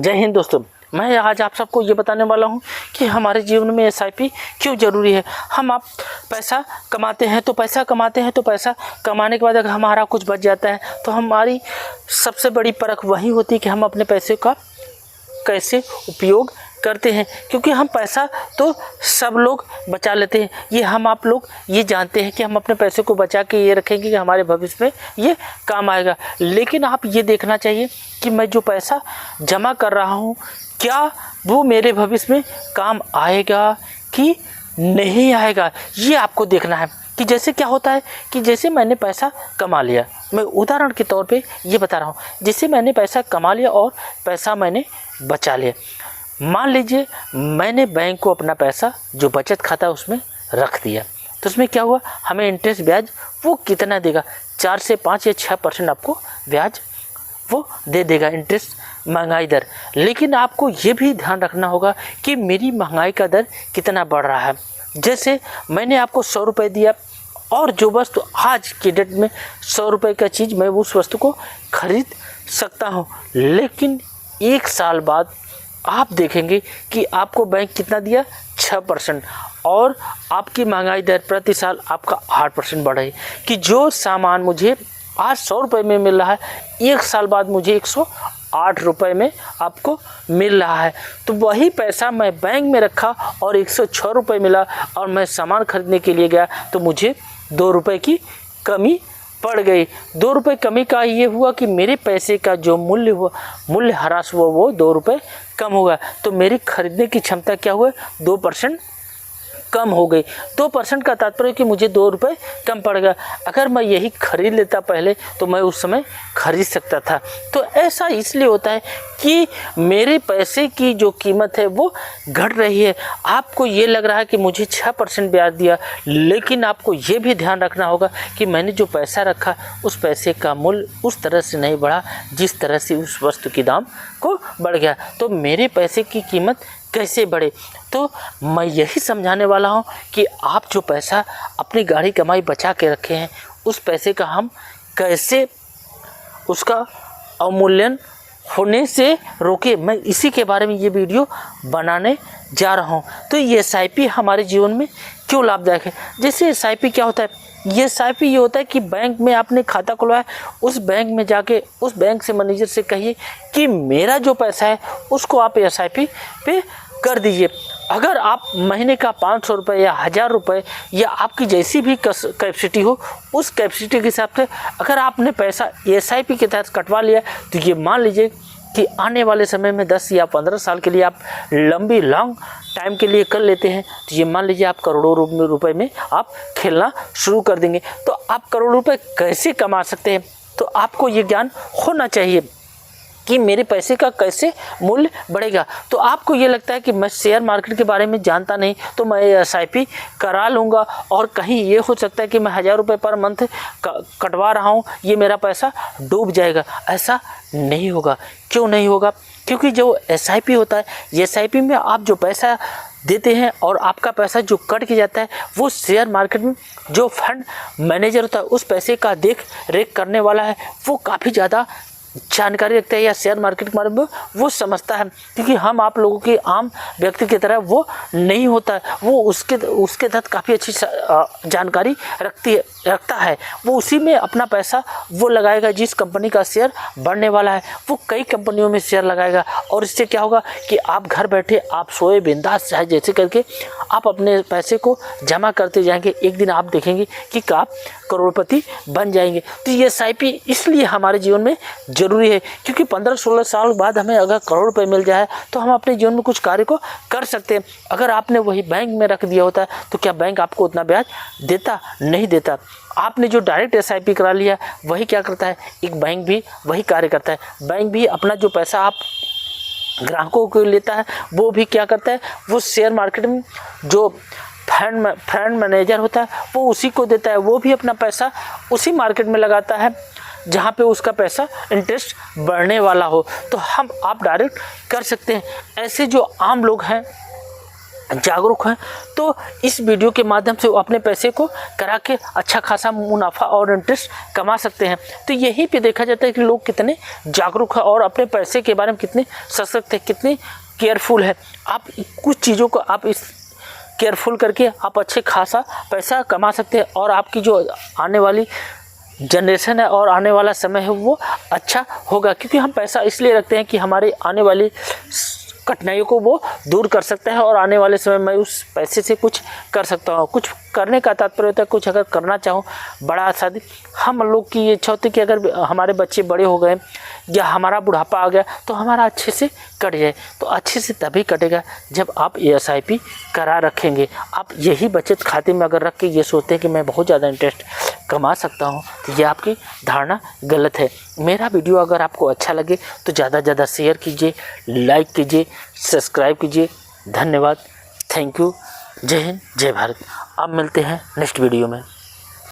जय हिंद दोस्तों। मैं आज आप सबको ये बताने वाला हूँ कि हमारे जीवन में एसआईपी क्यों ज़रूरी है। आप पैसा कमाते हैं तो पैसा कमाने के बाद अगर हमारा कुछ बच जाता है तो हमारी सबसे बड़ी परख वही होती है कि हम अपने पैसे का कैसे उपयोग करते हैं। क्योंकि हम पैसा तो सब लोग बचा लेते हैं, ये हम आप लोग ये जानते हैं कि हम अपने पैसे को बचा के ये रखेंगे कि हमारे भविष्य में ये काम आएगा। लेकिन आप ये देखना चाहिए कि मैं जो पैसा जमा कर रहा हूँ क्या वो मेरे भविष्य में काम आएगा कि नहीं आएगा, ये आपको देखना है। कि जैसे क्या होता है कि जैसे मैंने पैसा कमा लिया, मैं उदाहरण के तौर पे ये बता रहा हूँ, जैसे मैंने पैसा कमा लिया और पैसा मैंने बचा लिया। मान लीजिए मैंने बैंक को अपना पैसा जो बचत खाता है उसमें रख दिया, तो उसमें क्या हुआ, हमें इंटरेस्ट ब्याज वो कितना देगा, 4 से 5 या 6% आपको ब्याज वो दे देगा, इंटरेस्ट महंगाई दर। लेकिन आपको ये भी ध्यान रखना होगा कि मेरी महंगाई का दर कितना बढ़ रहा है। जैसे मैंने आपको 100 रुपये दिया और जो वस्तु आज के डेट में 100 रुपये का चीज़ मैं उस वस्तु को खरीद सकता हूँ, लेकिन 1 साल बाद आप देखेंगे कि आपको बैंक कितना दिया, 6%, और आपकी महंगाई दर प्रति साल आपका 8% बढ़ रही। कि जो सामान मुझे आज 100 रुपये में मिल रहा है, 1 साल बाद मुझे 108 रुपये में आपको मिल रहा है। तो वही पैसा मैं बैंक में रखा और 106 रुपये मिला और मैं सामान खरीदने के लिए गया तो मुझे 2 रुपये की कमी पड़ गई। 2 रुपये कमी का ये हुआ कि मेरे पैसे का जो मूल्य ह्रास हुआ वो 2 रुपये कम होगा। तो मेरी खरीदने की क्षमता क्या हुआ, 2% कम हो गई। 2% का तात्पर्य कि मुझे 2 रुपये कम पड़ गया। अगर मैं यही खरीद लेता पहले तो मैं उस समय खरीद सकता था। तो ऐसा इसलिए होता है कि मेरे पैसे की जो कीमत है वो घट रही है। आपको ये लग रहा है कि मुझे 6% ब्याज दिया, लेकिन आपको ये भी ध्यान रखना होगा कि मैंने जो पैसा रखा उस पैसे का मूल्य उस तरह से नहीं बढ़ा जिस तरह से उस वस्तु की दाम को बढ़ गया। तो मेरे पैसे की कीमत कैसे बढ़े, तो मैं यही समझाने वाला हूँ कि आप जो पैसा अपनी गाढ़ी कमाई बचा के रखे हैं उस पैसे का हम कैसे उसका अवमूल्यन होने से रोके। मैं इसी के बारे में ये वीडियो बनाने जा रहा हूँ। तो ये एसआईपी हमारे जीवन में क्यों लाभदायक है। जैसे एसआईपी क्या होता है, ये एसआईपी ये होता है कि बैंक में आपने खाता खुलवाया, उस बैंक में जाके उस बैंक से मैनेजर से कहिए कि मेरा जो पैसा है उसको आप एसआईपी पे कर दीजिए। अगर आप महीने का 500 रुपये या 1000 रुपये या आपकी जैसी भी कैपेसिटी हो उस कैपेसिटी के हिसाब से अगर आपने पैसा एसआईपी के तहत कटवा लिया तो ये मान लीजिए कि आने वाले समय में 10 या 15 साल के लिए आप लॉन्ग टाइम के लिए कर लेते हैं तो ये मान लीजिए आप करोड़ों रुपए में आप खेलना शुरू कर देंगे। तो आप करोड़ों रुपए कैसे कमा सकते हैं, तो आपको ये ज्ञान होना चाहिए कि मेरे पैसे का कैसे मूल्य बढ़ेगा। तो आपको ये लगता है कि मैं शेयर मार्केट के बारे में जानता नहीं तो मैं एसआईपी करा लूँगा और कहीं ये हो सकता है कि मैं 1000 रुपये पर मंथ कटवा रहा हूँ, ये मेरा पैसा डूब जाएगा। ऐसा नहीं होगा। क्यों नहीं होगा, क्योंकि जो एसआईपी होता है, ये एसआईपी में आप जो पैसा देते हैं और आपका पैसा जो कट के जाता है वो शेयर मार्केट में जो फंड मैनेजर होता है उस पैसे का देख रेख करने वाला है वो काफ़ी ज़्यादा जानकारी रखता है या शेयर मार्केट के बारे में वो समझता है। क्योंकि हम आप लोगों के आम व्यक्ति की तरह वो नहीं होता है, वो उसके तहत काफ़ी अच्छी जानकारी रखता है। वो उसी में अपना पैसा वो लगाएगा जिस कंपनी का शेयर बढ़ने वाला है, वो कई कंपनियों में शेयर लगाएगा और इससे क्या होगा कि आप घर बैठे आप सोए बिंदास चाहे जैसे करके आप अपने पैसे को जमा करते जाएंगे। एक दिन आप देखेंगे कि आप करोड़पति बन जाएंगे। तो ये एसआईपी इसलिए हमारे जीवन में ज़रूरी है क्योंकि 15-16 साल बाद हमें अगर करोड़ रुपए मिल जाए तो हम अपने जीवन में कुछ कार्य को कर सकते हैं। अगर आपने वही बैंक में रख दिया होता तो क्या बैंक आपको उतना ब्याज देता, नहीं देता। आपने जो डायरेक्ट एसआईपी करा लिया वही क्या करता है, एक बैंक भी वही कार्य करता है। बैंक भी अपना जो पैसा आप ग्राहकों को लेता है वो भी क्या करता है, वो शेयर मार्केट में जो फंड मैनेजर होता है वो उसी को देता है। वो भी अपना पैसा उसी मार्केट में लगाता है जहाँ पे उसका पैसा इंटरेस्ट बढ़ने वाला हो। तो आप डायरेक्ट कर सकते हैं। ऐसे जो आम लोग हैं जागरूक हैं तो इस वीडियो के माध्यम से वो अपने पैसे को करा के अच्छा खासा मुनाफा और इंटरेस्ट कमा सकते हैं। तो यहीं पे देखा जाता है कि लोग कितने जागरूक हैं और अपने पैसे के बारे में कितने सशक्त हैं, कितने केयरफुल है। आप कुछ चीज़ों को आप इस केयरफुल करके आप अच्छे खासा पैसा कमा सकते हैं और आपकी जो आने वाली जनरेशन है और आने वाला समय है वो अच्छा होगा, क्योंकि हम पैसा इसलिए रखते हैं कि हमारे आने वाली कठिनाइयों को वो दूर कर सकता है और आने वाले समय में उस पैसे से कुछ कर सकता हूँ। कुछ करने का तात्पर्य होता है कुछ अगर करना चाहो बड़ा शादी। हम लोग की ये इच्छा होती है कि अगर हमारे बच्चे बड़े हो गए या हमारा बुढ़ापा आ गया तो हमारा अच्छे से कट जाए। तो अच्छे से तभी कटेगा जब आप SIP करा रखेंगे। आप यही बचत खाते में अगर रख के ये सोचते हैं कि मैं बहुत ज़्यादा इंटरेस्ट कमा सकता हूँ, तो ये आपकी धारणा गलत है। मेरा वीडियो अगर आपको अच्छा लगे तो ज़्यादा से ज़्यादा शेयर कीजिए, लाइक कीजिए, सब्सक्राइब कीजिए। धन्यवाद, थैंक यू, जय हिंद, जय भारत। अब मिलते हैं नेक्स्ट वीडियो में।